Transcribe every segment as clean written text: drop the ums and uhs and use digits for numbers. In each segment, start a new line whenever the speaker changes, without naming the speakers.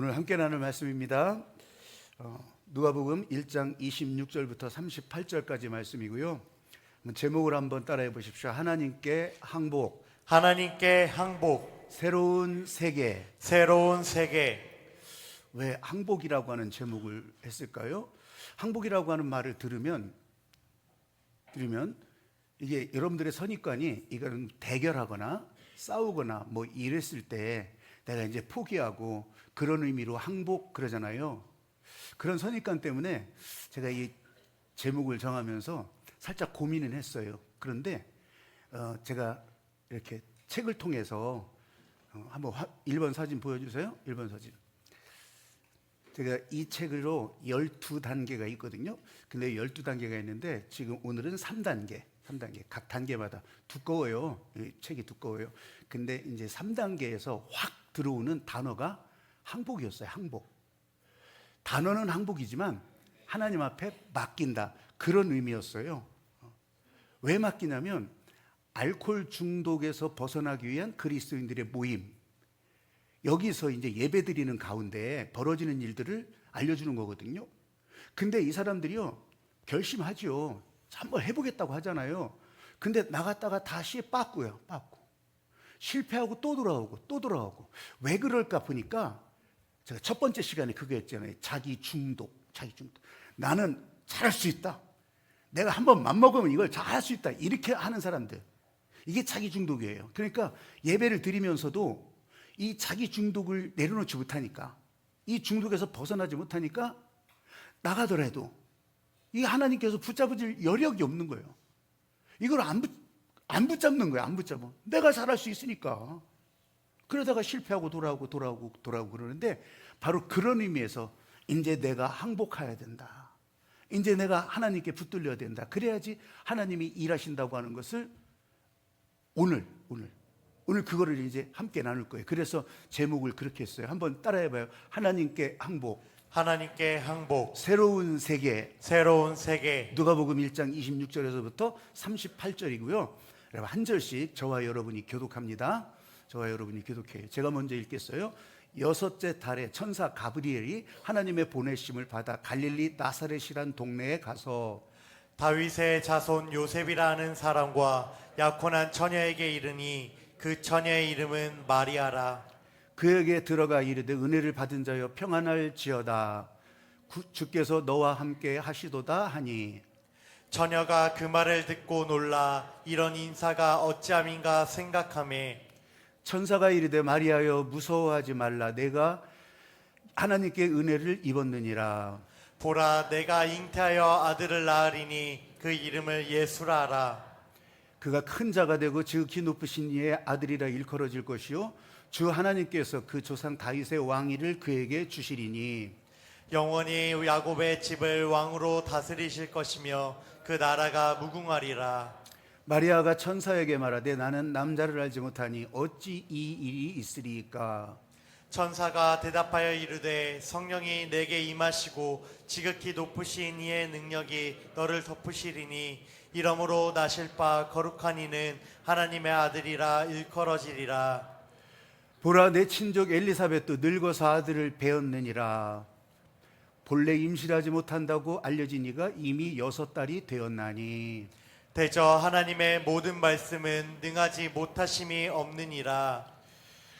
오늘 함께 나눌 말씀입니다. 누가복음 1장 26절부터 38절까지 말씀이고요. 제목을 한번 따라해 보십시오. 하나님께 항복.
하나님께 항복.
새로운 세계.
새로운 세계.
왜 항복이라고 하는 제목을 했을까요? 항복이라고 하는 말을 들으면 이게 여러분들의 선입관이 이거는 대결하거나 싸우거나 뭐 이랬을 때 내가 이제 포기하고 그런 의미로 항복 그러잖아요. 그런 선입관 때문에 제가 이 제목을 정하면서 살짝 고민을 했어요. 그런데 제가 이렇게 책을 통해서 한번 1번 사진 보여주세요. 1번 사진. 제가 이 책으로 12단계가 있거든요. 근데 12단계가 있는데 지금 오늘은 3단계. 각 단계마다 두꺼워요. 이 책이 두꺼워요. 근데 이제 3단계에서 확 들어오는 단어가 항복이었어요. 항복. 단어는 항복이지만 하나님 앞에 맡긴다. 그런 의미였어요. 왜 맡기냐면 알코올 중독에서 벗어나기 위한 그리스도인들의 모임. 여기서 이제 예배드리는 가운데 벌어지는 일들을 알려주는 거거든요. 근데 이 사람들이요, 결심하죠. 한번 해보겠다고 하잖아요. 근데 나갔다가 다시 빠꾸요. 실패하고 또 돌아오고. 왜 그럴까 보니까 제가 첫 번째 시간에 그거 했잖아요. 자기 중독. 나는 잘할 수 있다. 내가 한번 맘먹으면 이걸 잘할 수 있다. 이렇게 하는 사람들. 이게 자기 중독이에요. 그러니까 예배를 드리면서도 이 자기 중독을 내려놓지 못하니까, 이 중독에서 벗어나지 못하니까 나가더라도 이 하나님께서 붙잡을 여력이 없는 거예요. 이걸 안 붙잡는 거예요. 안 붙잡아. 내가 잘할 수 있으니까. 그러다가 실패하고 돌아오고 그러는데 바로 그런 의미에서 이제 내가 항복해야 된다. 이제 내가 하나님께 붙들려야 된다. 그래야지 하나님이 일하신다고 하는 것을 오늘 그거를 이제 함께 나눌 거예요. 그래서 제목을 그렇게 했어요. 한번 따라해봐요. 하나님께 항복.
하나님께 항복.
새로운 세계.
새로운 세계.
누가복음 1장 26절에서부터 38절이고요. 여러분 한 절씩 저와 여러분이 교독합니다. 저와 여러분이 교독해요. 제가 먼저 읽겠어요. 6째 달에 천사 가브리엘이 하나님의 보내심을 받아 갈릴리 나사렛이란 동네에 가서
다윗의 자손 요셉이라는 사람과 약혼한 처녀에게 이르니 그 처녀의 이름은 마리아라.
그에게 들어가 이르되 은혜를 받은 자여 평안할지어다. 주께서 너와 함께 하시도다 하니
처녀가 그 말을 듣고 놀라 이런 인사가 어찌함인가 생각하매
천사가 이르되 마리아여 무서워하지 말라. 내가 하나님께 은혜를 입었느니라.
보라 내가 잉태하여 아들을 낳으리니 그 이름을 예수라 하라.
그가 큰 자가 되고 지극히 높으신 이의 아들이라 일컬어질 것이요 주 하나님께서 그 조상 다윗의 왕위를 그에게 주시리니
영원히 야곱의 집을 왕으로 다스리실 것이며 그 나라가 무궁하리라.
마리아가 천사에게 말하되 나는 남자를 알지 못하니 어찌 이 일이 있으리까.
천사가 대답하여 이르되 성령이 내게 임하시고 지극히 높으신 이의 능력이 너를 덮으시리니 이러므로 나실 바 거룩한 이는 하나님의 아들이라 일컬어지리라.
보라 내 친족 엘리사벳도 늙어서 아들을 배었느니라. 본래 임신하지 못한다고 알려진 이가 이미 6달이 되었나니
대저 하나님의 모든 말씀은 능하지 못하심이 없느니라.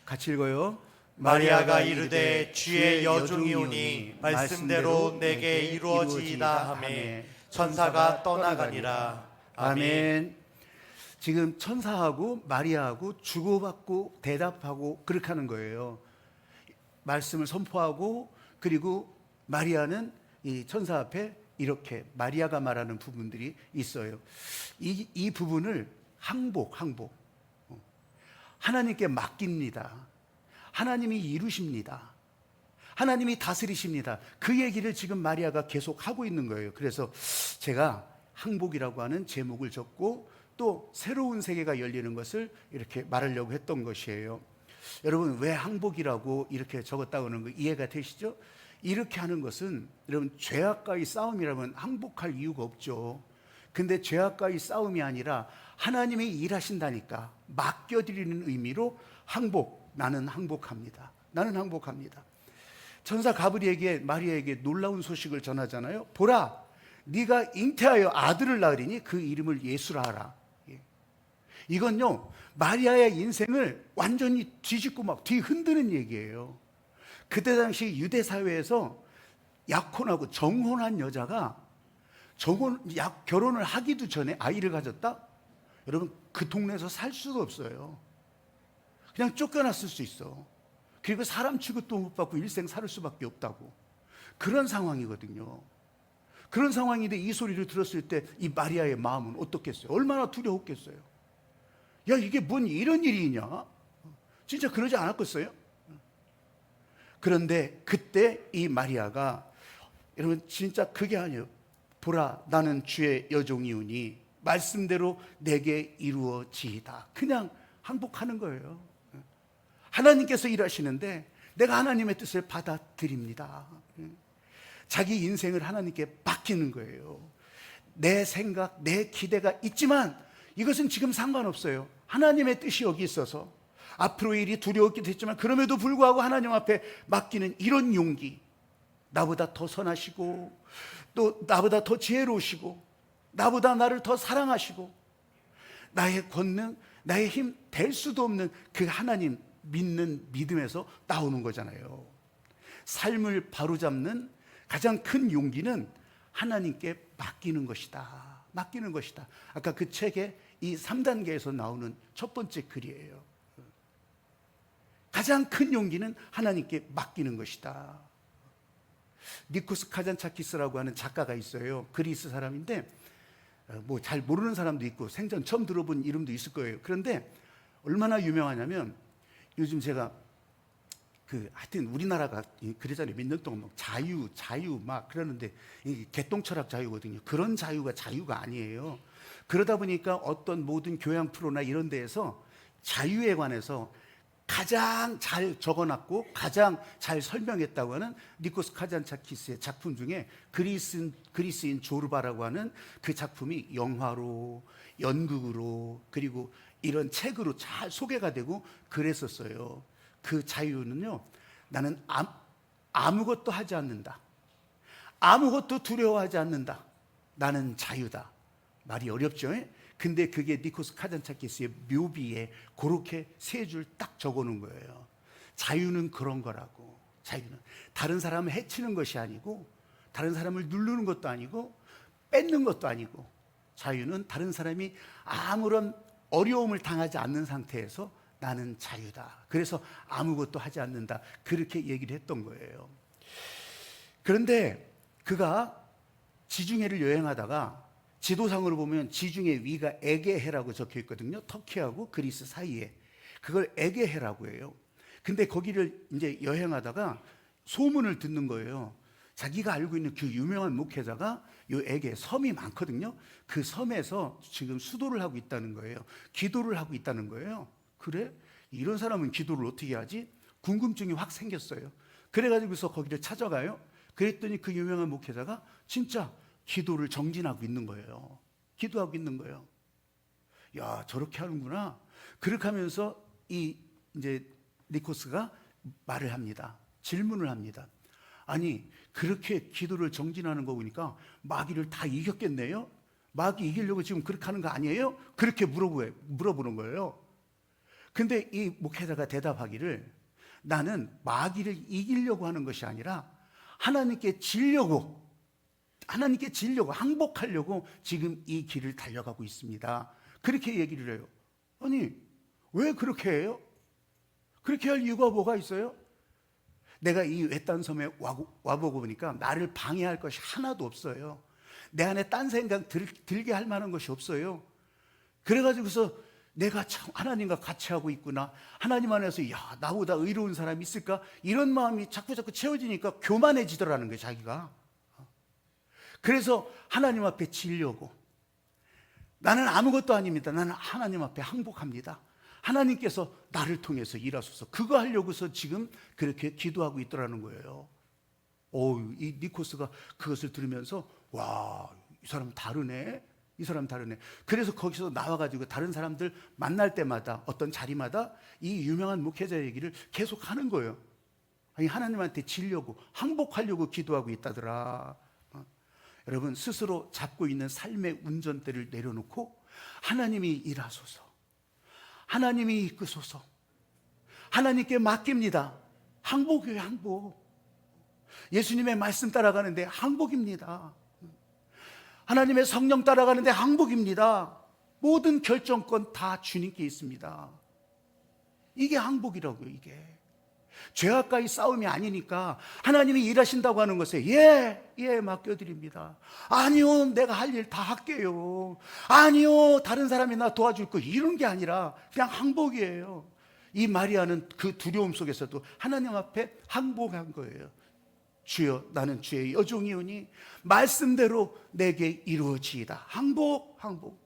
같이 읽어요.
마리아가 이르되 주의 여종이 오니 말씀대로 내게 이루어지이다 하매 천사가 떠나가니라.
아멘. 지금 천사하고 마리아하고 주고받고 대답하고 그렇게 하는 거예요. 말씀을 선포하고 그리고 마리아는 이 천사 앞에 이렇게 마리아가 말하는 부분들이 있어요. 이 부분을 항복 하나님께 맡깁니다. 하나님이 이루십니다. 하나님이 다스리십니다. 그 얘기를 지금 마리아가 계속 하고 있는 거예요. 그래서 제가 항복이라고 하는 제목을 적고 또 새로운 세계가 열리는 것을 이렇게 말하려고 했던 것이에요. 여러분 왜 항복이라고 이렇게 적었다고 하는 거 이해가 되시죠? 이렇게 하는 것은 여러분 죄악과의 싸움이라면 항복할 이유가 없죠. 근데 죄악과의 싸움이 아니라 하나님이 일하신다니까 맡겨드리는 의미로 항복. 나는 항복합니다. 천사 가브리엘에게 마리아에게 놀라운 소식을 전하잖아요. 보라, 네가 잉태하여 아들을 낳으리니 그 이름을 예수라 하라. 이건요, 마리아의 인생을 완전히 뒤집고 막 뒤흔드는 얘기예요. 그때 당시 유대 사회에서 약혼하고 정혼한 여자가 결혼을 하기도 전에 아이를 가졌다? 여러분, 그 동네에서 살 수도 없어요. 그냥 쫓겨났을 수 있어. 그리고 사람 취급도 못 받고 일생 살을 수밖에 없다고. 그런 상황이거든요. 그런 상황인데 이 소리를 들었을 때 이 마리아의 마음은 어떻겠어요? 얼마나 두려웠겠어요? 야, 이게 뭔 이런 일이냐? 진짜 그러지 않았겠어요? 그런데 그때 이 마리아가, 여러분, 진짜 그게 아니에요. 보라, 나는 주의 여종이오니 말씀대로 내게 이루어지이다. 그냥 항복하는 거예요. 하나님께서 일하시는데 내가 하나님의 뜻을 받아들입니다. 자기 인생을 하나님께 맡기는 거예요. 내 생각, 내 기대가 있지만 이것은 지금 상관없어요. 하나님의 뜻이 여기 있어서 앞으로의 일이 두려웠기도 했지만 그럼에도 불구하고 하나님 앞에 맡기는 이런 용기, 나보다 더 선하시고 또 나보다 더 지혜로우시고 나보다 나를 더 사랑하시고 나의 권능, 나의 힘 될 수도 없는 그 하나님 믿는 믿음에서 나오는 거잖아요. 삶을 바로잡는 가장 큰 용기는 하나님께 맡기는 것이다. 맡기는 것이다. 아까 그 책의 이 3단계에서 나오는 첫 번째 글이에요. 가장 큰 용기는 하나님께 맡기는 것이다. 니코스 카잔차키스라고 하는 작가가 있어요. 그리스 사람인데 뭐 잘 모르는 사람도 있고 생전 처음 들어본 이름도 있을 거예요. 그런데 얼마나 유명하냐면 요즘 제가 하여튼 우리나라가 그러잖아요. 몇 년 동안 막 자유 막 그러는데 이게 개똥철학 자유거든요. 그런 자유가 자유가 아니에요. 그러다 보니까 어떤 모든 교양 프로나 이런 데에서 자유에 관해서 가장 잘 적어놨고 가장 잘 설명했다고 하는 니코스 카잔차키스의 작품 중에 그리스인 조르바라고 하는 그 작품이 영화로, 연극으로, 그리고 이런 책으로 잘 소개가 되고 그랬었어요. 그 자유는요, 나는 아무것도 하지 않는다. 아무것도 두려워하지 않는다. 나는 자유다. 말이 어렵죠? 근데 그게 니코스 카잔차키스의 묘비에 그렇게 세 줄 딱 적어놓은 거예요. 자유는 그런 거라고. 자유는 다른 사람을 해치는 것이 아니고 다른 사람을 누르는 것도 아니고 뺏는 것도 아니고 자유는 다른 사람이 아무런 어려움을 당하지 않는 상태에서 나는 자유다. 그래서 아무것도 하지 않는다. 그렇게 얘기를 했던 거예요. 그런데 그가 지중해를 여행하다가 지도상으로 보면 지중해 위가 에게해라고 적혀 있거든요. 터키하고 그리스 사이에. 그걸 에게해라고 해요. 근데 거기를 이제 여행하다가 소문을 듣는 거예요. 자기가 알고 있는 그 유명한 목회자가 요 에게 섬이 많거든요. 그 섬에서 지금 수도를 하고 있다는 거예요. 기도를 하고 있다는 거예요. 그래? 이런 사람은 기도를 어떻게 하지? 궁금증이 확 생겼어요. 그래가지고서 거기를 찾아가요. 그랬더니 그 유명한 목회자가 진짜 기도를 정진하고 있는 거예요. 기도하고 있는 거예요. 야, 저렇게 하는구나. 그렇게 하면서 이제 니코스가 말을 합니다. 질문을 합니다. 아니, 그렇게 기도를 정진하는 거 보니까 마귀를 다 이겼겠네요? 마귀 이기려고 지금 그렇게 하는 거 아니에요? 그렇게 물어보는 거예요. 근데 이 목회자가 대답하기를 나는 마귀를 이기려고 하는 것이 아니라 하나님께 지려고 항복하려고 지금 이 길을 달려가고 있습니다. 그렇게 얘기를 해요. 아니, 왜 그렇게 해요? 그렇게 할 이유가 뭐가 있어요? 내가 이 외딴 섬에 와보고 보니까 나를 방해할 것이 하나도 없어요. 내 안에 딴 생각 들게 할 만한 것이 없어요. 그래가지고서 내가 참 하나님과 같이 하고 있구나. 하나님 안에서 야, 나보다 의로운 사람이 있을까? 이런 마음이 자꾸 채워지니까 교만해지더라는 거예요, 자기가. 그래서 하나님 앞에 지려고. 나는 아무것도 아닙니다. 나는 하나님 앞에 항복합니다. 하나님께서 나를 통해서 일하소서. 그거 하려고서 지금 그렇게 기도하고 있더라는 거예요. 이 니코스가 그것을 들으면서 와, 이 사람 다르네. 이 사람 다르네. 그래서 거기서 나와가지고 다른 사람들 만날 때마다 어떤 자리마다 이 유명한 목회자 얘기를 계속 하는 거예요. 아니, 하나님한테 지려고 항복하려고 기도하고 있다더라. 여러분, 스스로 잡고 있는 삶의 운전대를 내려놓고 하나님이 일하소서, 하나님이 이끄소서, 하나님께 맡깁니다. 항복이에요, 항복. 예수님의 말씀 따라가는데 항복입니다. 하나님의 성령 따라가는데 항복입니다. 모든 결정권 다 주님께 있습니다. 이게 항복이라고요. 이게 죄악과의 싸움이 아니니까 하나님이 일하신다고 하는 것에 예 맡겨드립니다. 아니요, 내가 할 일 다 할게요. 아니요, 다른 사람이 나 도와줄 거, 이런 게 아니라 그냥 항복이에요. 이 마리아는 그 두려움 속에서도 하나님 앞에 항복한 거예요. 주여, 나는 주의 여종이오니 말씀대로 내게 이루어지이다. 항복, 항복.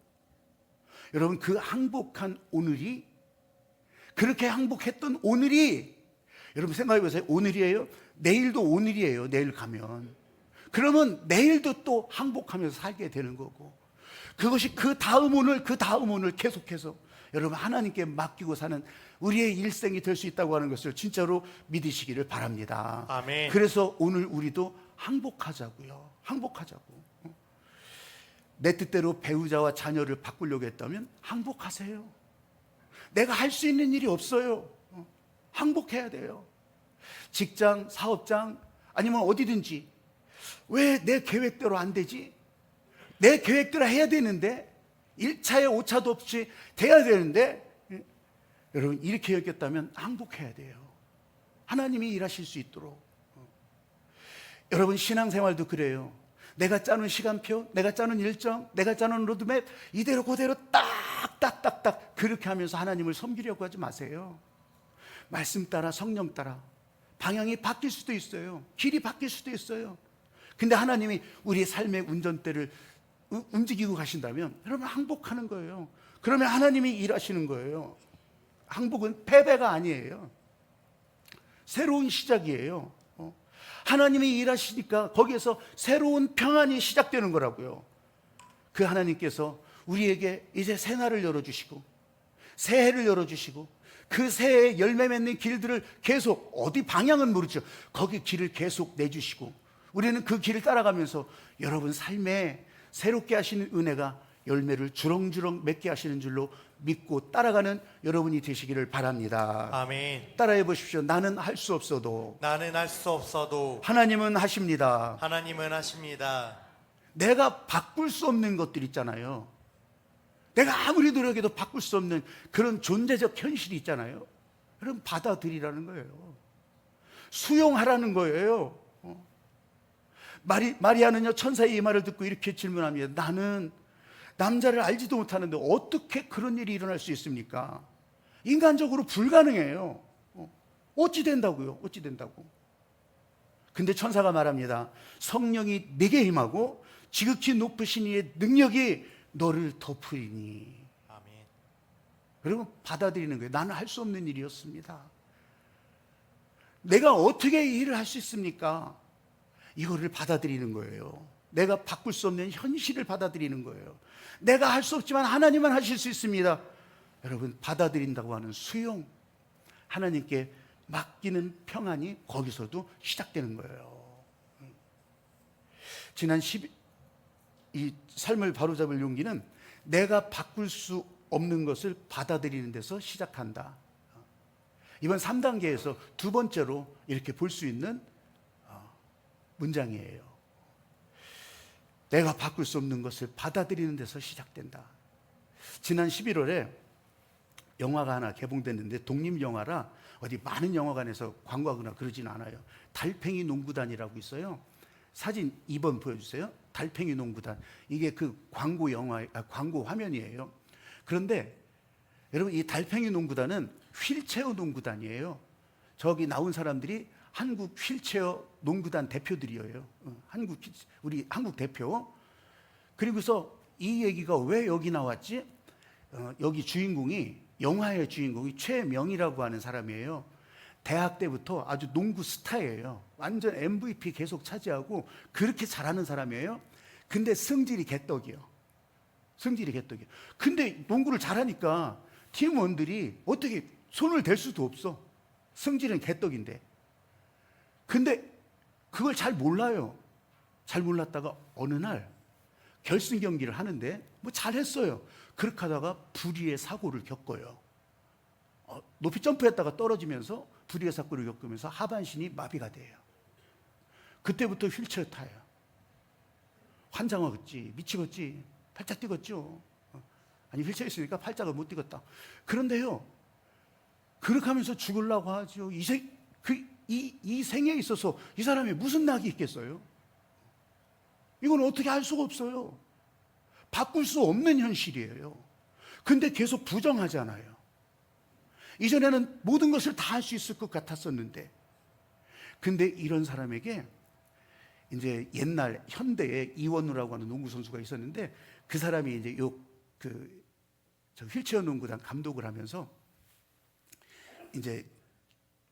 여러분, 그 항복한 오늘이, 그렇게 항복했던 오늘이, 여러분 생각해 보세요. 오늘이에요? 내일도 오늘이에요. 내일 가면. 그러면 내일도 또 항복하면서 살게 되는 거고, 그것이 그 다음 오늘 계속해서 여러분 하나님께 맡기고 사는 우리의 일생이 될 수 있다고 하는 것을 진짜로 믿으시기를 바랍니다.
아멘.
그래서 오늘 우리도 항복하자고요. 항복하자고. 내 뜻대로 배우자와 자녀를 바꾸려고 했다면 항복하세요. 내가 할 수 있는 일이 없어요. 항복해야 돼요. 직장, 사업장, 아니면 어디든지 왜 내 계획대로 안 되지? 내 계획대로 해야 되는데, 1차에 5차도 없이 돼야 되는데, 여러분 이렇게 여겼다면 항복해야 돼요. 하나님이 일하실 수 있도록. 여러분 신앙생활도 그래요. 내가 짜는 시간표, 내가 짜는 일정, 내가 짜는 로드맵 이대로 그대로 딱딱딱딱 그렇게 하면서 하나님을 섬기려고 하지 마세요. 말씀 따라, 성령 따라. 방향이 바뀔 수도 있어요. 길이 바뀔 수도 있어요. 근데 하나님이 우리의 삶의 운전대를 움직이고 가신다면 여러분 항복하는 거예요. 그러면 하나님이 일하시는 거예요. 항복은 패배가 아니에요. 새로운 시작이에요. 하나님이 일하시니까 거기에서 새로운 평안이 시작되는 거라고요. 그 하나님께서 우리에게 이제 새 날을 열어주시고 새해를 열어주시고 그 새해에 열매 맺는 길들을 계속, 어디 방향은 모르죠, 거기 길을 계속 내주시고 우리는 그 길을 따라가면서 여러분 삶에 새롭게 하시는 은혜가 열매를 주렁주렁 맺게 하시는 줄로 믿고 따라가는 여러분이 되시기를 바랍니다.
아멘.
따라해 보십시오. 나는 할 수 없어도
나는 할 수 없어도
하나님은 하십니다.
하나님은 하십니다.
내가 바꿀 수 없는 것들 있잖아요. 내가 아무리 노력해도 바꿀 수 없는 그런 존재적 현실이 있잖아요. 그럼 받아들이라는 거예요. 수용하라는 거예요. 마리아는요, 천사의 이 말을 듣고 이렇게 질문합니다. 나는 남자를 알지도 못하는데 어떻게 그런 일이 일어날 수 있습니까? 인간적으로 불가능해요. 어찌 된다고요? 어찌 된다고? 근데 천사가 말합니다. 성령이 네게 임하고 지극히 높으신 이의 능력이 너를 덮으리니.
아멘.
그리고 받아들이는 거예요. 나는 할 수 없는 일이었습니다. 내가 어떻게 이 일을 할 수 있습니까? 이거를 받아들이는 거예요. 내가 바꿀 수 없는 현실을 받아들이는 거예요. 내가 할 수 없지만 하나님은 하실 수 있습니다. 여러분, 받아들인다고 하는 수용, 하나님께 맡기는 평안이 거기서도 시작되는 거예요. 지난 이 삶을 바로잡을 용기는 내가 바꿀 수 없는 것을 받아들이는 데서 시작한다. 이번 3단계에서 두 번째로 이렇게 볼 수 있는 문장이에요. 내가 바꿀 수 없는 것을 받아들이는 데서 시작된다. 지난 11월에 영화가 하나 개봉됐는데, 독립영화라 어디 많은 영화관에서 광고하거나 그러진 않아요. 달팽이 농구단이라고 있어요. 사진 2번 보여주세요. 달팽이 농구단. 이게 그 광고 화면이에요. 그런데 여러분, 이 달팽이 농구단은 휠체어 농구단이에요. 저기 나온 사람들이 한국 휠체어 농구단 대표들이에요. 우리 한국 대표. 그리고서 이 얘기가 왜 여기 나왔지? 여기 영화의 주인공이 최명이라고 하는 사람이에요. 대학 때부터 아주 농구 스타예요. 완전 MVP 계속 차지하고 그렇게 잘하는 사람이에요. 근데 성질이 개떡이요. 근데 농구를 잘하니까 팀원들이 어떻게 손을 댈 수도 없어. 성질은 개떡인데. 근데 그걸 잘 몰라요. 잘 몰랐다가 어느 날 결승 경기를 하는데 뭐 잘했어요. 그렇게 하다가 불의의 사고를 겪어요. 높이 점프했다가 떨어지면서 불의의 사고를 겪으면서 하반신이 마비가 돼요. 그때부터 휠체어 타요. 환장하겠지, 미치겠지, 팔짝 뛰겠죠. 아니 휠체어 있으니까 팔짝을 못 뛰겠다. 그런데요, 그렇게 하면서 죽으려고 하죠. 이 생에 있어서 이 사람이 무슨 낙이 있겠어요? 이건 어떻게 할 수가 없어요. 바꿀 수 없는 현실이에요. 근데 계속 부정하잖아요. 이전에는 모든 것을 다 할 수 있을 것 같았었는데, 근데 이런 사람에게 이제 옛날 현대에 이원우라고 하는 농구 선수가 있었는데, 그 사람이 이제 저 휠체어 농구단 감독을 하면서 이제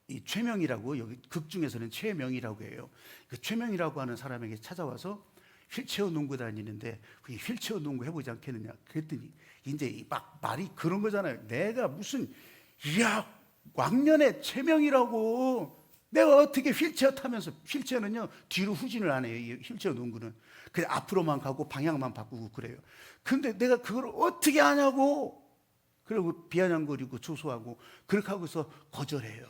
이 최명이라고, 여기 극 중에서는 최명이라고 해요. 그 최명이라고 하는 사람에게 찾아와서 휠체어 농구단이 있는데 휠체어 농구 해보지 않겠느냐 그랬더니 이제 막 말이 그런 거잖아요. 내가 무슨 왕년에 최명이라고 내가 어떻게 휠체어 타면서, 휠체어는요 뒤로 후진을 안 해요. 이 휠체어 농구는 그냥 앞으로만 가고 방향만 바꾸고 그래요. 근데 내가 그걸 어떻게 하냐고. 그리고 비아냥거리고 조소하고 그렇게 하고서 거절해요.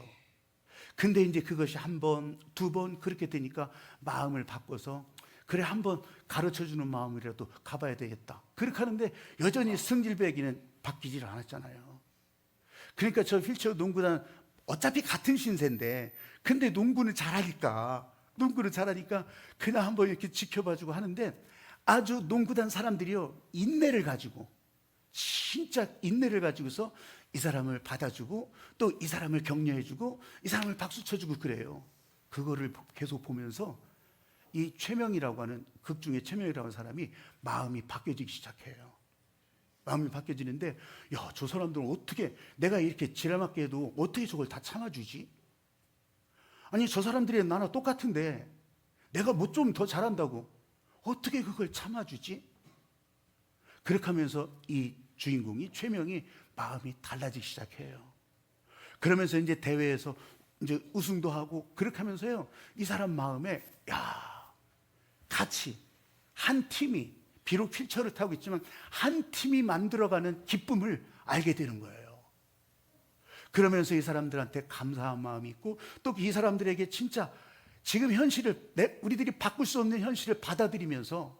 근데 이제 그것이 한 번, 두 번 그렇게 되니까 마음을 바꿔서 그래 한번 가르쳐주는 마음이라도 가봐야 되겠다. 그렇게 하는데 여전히 승질배기는 바뀌질 않았잖아요. 그러니까 저 휠체어 농구단 어차피 같은 신세인데, 근데 농구는 잘하니까 그냥 한번 이렇게 지켜봐주고 하는데, 아주 농구단 사람들이요 인내를 가지고, 진짜 인내를 가지고서 이 사람을 받아주고 또 이 사람을 격려해주고 이 사람을 박수 쳐주고 그래요. 그거를 계속 보면서 이 최명이라고 하는, 극 중에 최명이라고 하는 사람이 마음이 바뀌어지기 시작해요. 마음이 바뀌어지는데, 야, 저 사람들은 어떻게, 내가 이렇게 지랄맞게 해도 어떻게 저걸 다 참아주지? 아니 저 사람들이 나랑 똑같은데 내가 뭐 좀 더 잘한다고 어떻게 그걸 참아주지? 그렇게 하면서 이 주인공이, 최명이 마음이 달라지기 시작해요. 그러면서 이제 대회에서 이제 우승도 하고 그렇게 하면서요, 이 사람 마음에 같이 한 팀이, 비록 휠체어를 타고 있지만 한 팀이 만들어가는 기쁨을 알게 되는 거예요. 그러면서 이 사람들한테 감사한 마음이 있고 또 이 사람들에게 진짜 지금 현실을, 우리들이 바꿀 수 없는 현실을 받아들이면서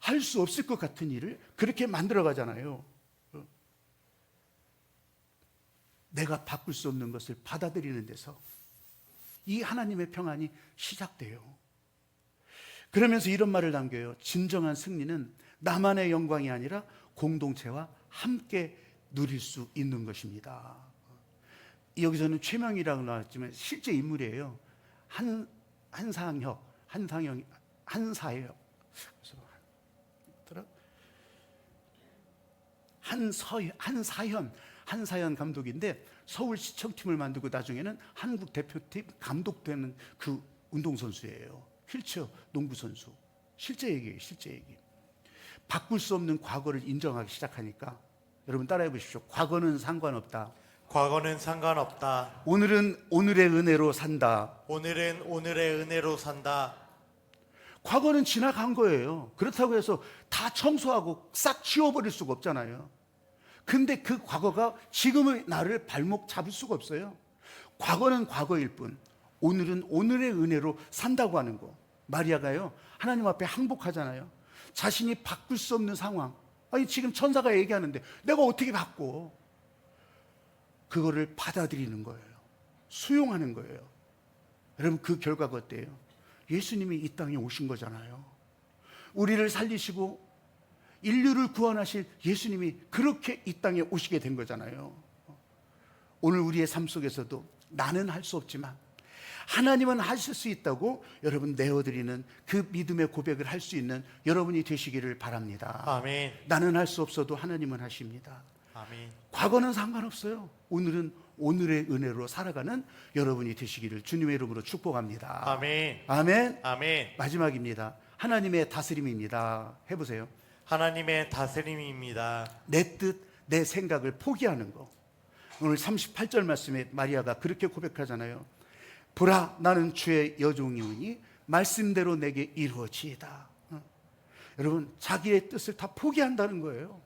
할 수 없을 것 같은 일을 그렇게 만들어 가잖아요. 내가 바꿀 수 없는 것을 받아들이는 데서 이 하나님의 평안이 시작돼요. 그러면서 이런 말을 남겨요. 진정한 승리는 나만의 영광이 아니라 공동체와 함께 누릴 수 있는 것입니다. 여기서는 최명이라고 나왔지만 실제 인물이에요. 한사현 감독인데 서울시청팀을 만들고 나중에는 한국 대표팀 감독되는 그 운동선수예요. 휠체어 농구선수. 실제 얘기예요. 실제 얘기. 바꿀 수 없는 과거를 인정하기 시작하니까 여러분 따라해 보십시오. 과거는 상관없다.
과거는 상관없다.
오늘은 오늘의 은혜로 산다.
오늘은 오늘의 은혜로 산다.
과거는 지나간 거예요. 그렇다고 해서 다 청소하고 싹 지워버릴 수가 없잖아요. 근데 그 과거가 지금의 나를 발목 잡을 수가 없어요. 과거는 과거일 뿐 오늘은 오늘의 은혜로 산다고 하는 거. 마리아가요 하나님 앞에 항복하잖아요. 자신이 바꿀 수 없는 상황. 아니 지금 천사가 얘기하는데 내가 어떻게 바꿔? 그거를 받아들이는 거예요. 수용하는 거예요. 여러분 그 결과가 어때요? 예수님이 이 땅에 오신 거잖아요. 우리를 살리시고 인류를 구원하실 예수님이 그렇게 이 땅에 오시게 된 거잖아요. 오늘 우리의 삶 속에서도 나는 할 수 없지만 하나님은 하실 수 있다고 여러분 내어드리는 그 믿음의 고백을 할 수 있는 여러분이 되시기를 바랍니다.
아멘.
나는 할 수 없어도 하나님은 하십니다.
아멘.
과거는 상관없어요. 오늘은 오늘의 은혜로 살아가는 여러분이 되시기를 주님의 이름으로 축복합니다.
아멘.
아멘.
아멘.
마지막입니다. 하나님의 다스림입니다. 해보세요.
하나님의 다스림입니다.
내 뜻, 내 생각을 포기하는 거. 오늘 38절 말씀에 마리아가 그렇게 고백하잖아요. 보라, 나는 주의 여종이오니 말씀대로 내게 이루어지이다. 여러분, 자기의 뜻을 다 포기한다는 거예요.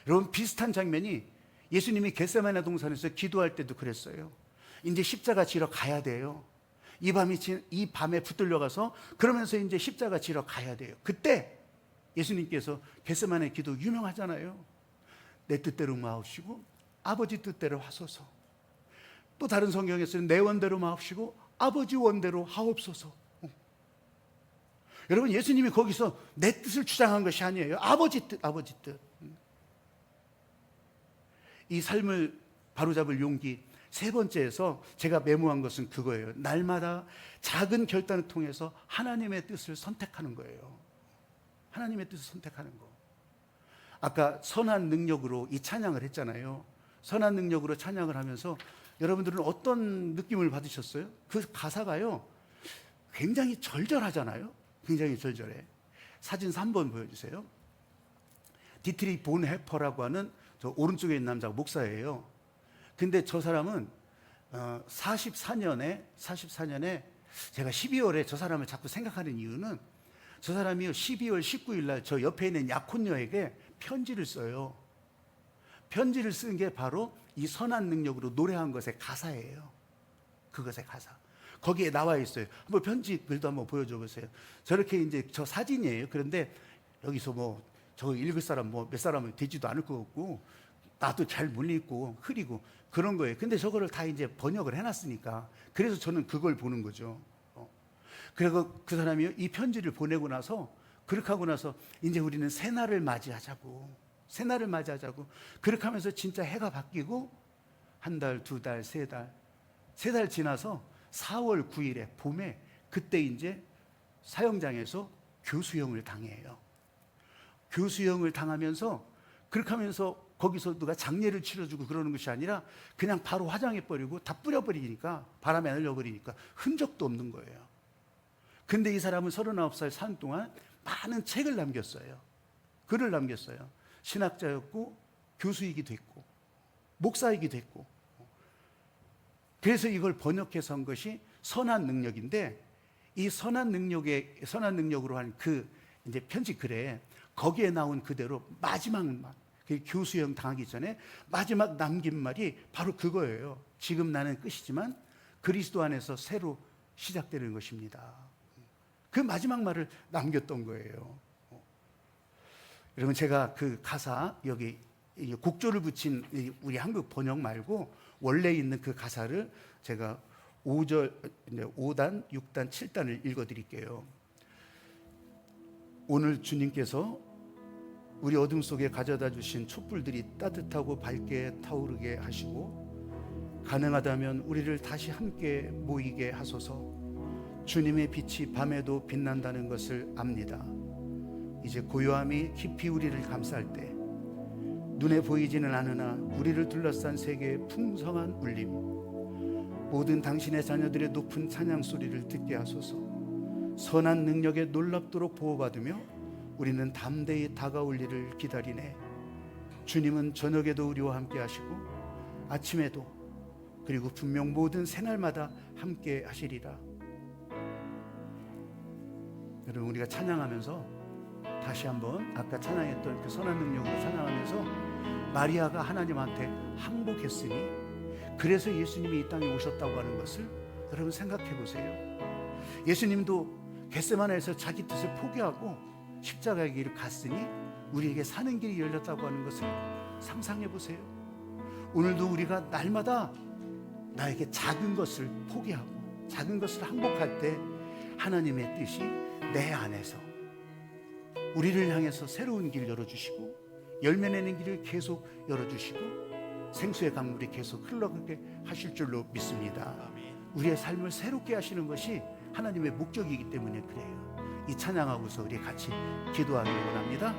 여러분, 비슷한 장면이 예수님이 겟세마네 동산에서 기도할 때도 그랬어요. 이제 십자가 지러 가야 돼요. 이 밤에 붙들려 가서 그러면서 이제 십자가 지러 가야 돼요. 그때 예수님께서 겟세마네 기도 유명하잖아요. 내 뜻대로 마옵시고 아버지 뜻대로 하소서. 또 다른 성경에서는 내 원대로 마옵시고 아버지 원대로 하옵소서. 여러분, 예수님이 거기서 내 뜻을 주장한 것이 아니에요. 아버지 뜻, 아버지 뜻. 이 삶을 바로잡을 용기 세 번째에서 제가 메모한 것은 그거예요. 날마다 작은 결단을 통해서 하나님의 뜻을 선택하는 거예요. 하나님의 뜻을 선택하는 거. 아까 선한 능력으로 이 찬양을 했잖아요. 선한 능력으로 찬양을 하면서 여러분들은 어떤 느낌을 받으셨어요? 그 가사가요, 굉장히 절절하잖아요. 굉장히 절절해. 사진 3번 보여주세요. 디트리 본헤퍼라고 하는 저 오른쪽에 있는 남자가 목사예요. 근데 저 사람은 44년에 제가 12월에 저 사람을 자꾸 생각하는 이유는 저 사람이 12월 19일 날 저 옆에 있는 약혼녀에게 편지를 써요. 편지를 쓴 게 바로 이 선한 능력으로 노래한 것의 가사예요. 그것의 가사. 거기에 나와 있어요. 한번 편지 글도 한번 보여줘 보세요. 저렇게 이제 저 사진이에요. 그런데 여기서 뭐 저거 읽을 사람 뭐 몇 사람은 되지도 않을 것 같고 나도 잘 못 읽고 흐리고 그런 거예요. 근데 저거를 다 이제 번역을 해놨으니까 그래서 저는 그걸 보는 거죠. 그리고 그 사람이 이 편지를 보내고 나서 그렇게 하고 나서 이제 우리는 새날을 맞이하자고 그렇게 하면서 진짜 해가 바뀌고 한 달, 두 달, 세 달 지나서 4월 9일에 봄에 그때 이제 사형장에서 교수형을 당해요. 교수형을 당하면서 그렇게 하면서 거기서 누가 장례를 치러주고 그러는 것이 아니라 그냥 바로 화장해버리고 다 뿌려버리니까 바람에 날려버리니까 흔적도 없는 거예요. 근데 이 사람은 39살 사는 동안 많은 책을 남겼어요. 글을 남겼어요. 신학자였고 교수이기도 했고 목사이기도 했고. 그래서 이걸 번역해서 한 것이 선한 능력인데 이 선한 능력으로 한 그 이제 편지 글에 거기에 나온 그대로 마지막 말, 그 교수형 당하기 전에 마지막 남긴 말이 바로 그거예요. 지금 나는 끝이지만 그리스도 안에서 새로 시작되는 것입니다. 그 마지막 말을 남겼던 거예요. 여러분, 제가 그 가사 여기 곡조를 붙인 우리 한국 번역 말고 원래 있는 그 가사를 제가 5단, 6단, 7단을 읽어드릴게요. 오늘 주님께서 우리 어둠 속에 가져다 주신 촛불들이 따뜻하고 밝게 타오르게 하시고 가능하다면 우리를 다시 함께 모이게 하소서. 주님의 빛이 밤에도 빛난다는 것을 압니다. 이제 고요함이 깊이 우리를 감쌀 때 눈에 보이지는 않으나 우리를 둘러싼 세계의 풍성한 울림, 모든 당신의 자녀들의 높은 찬양 소리를 듣게 하소서. 선한 능력에 놀랍도록 보호받으며 우리는 담대히 다가올 일을 기다리네. 주님은 저녁에도 우리와 함께 하시고 아침에도 그리고 분명 모든 새날마다 함께 하시리라. 여러분, 우리가 찬양하면서 다시 한번 아까 찬양했던 그 선한 능력으로 찬양하면서 마리아가 하나님한테 항복했으니 그래서 예수님이 이 땅에 오셨다고 하는 것을 여러분 생각해 보세요. 예수님도 겟세마네에서 자기 뜻을 포기하고 십자가의 길을 갔으니 우리에게 사는 길이 열렸다고 하는 것을 상상해 보세요. 오늘도 우리가 날마다 나에게 작은 것을 포기하고 작은 것을 항복할 때 하나님의 뜻이 내 안에서 우리를 향해서 새로운 길 열어주시고 열매 내는 길을 계속 열어주시고 생수의 강물이 계속 흘러가게 하실 줄로 믿습니다. 우리의 삶을 새롭게 하시는 것이 하나님의 목적이기 때문에 그래요. 이 찬양하고서 우리 같이 기도하기를 원합니다.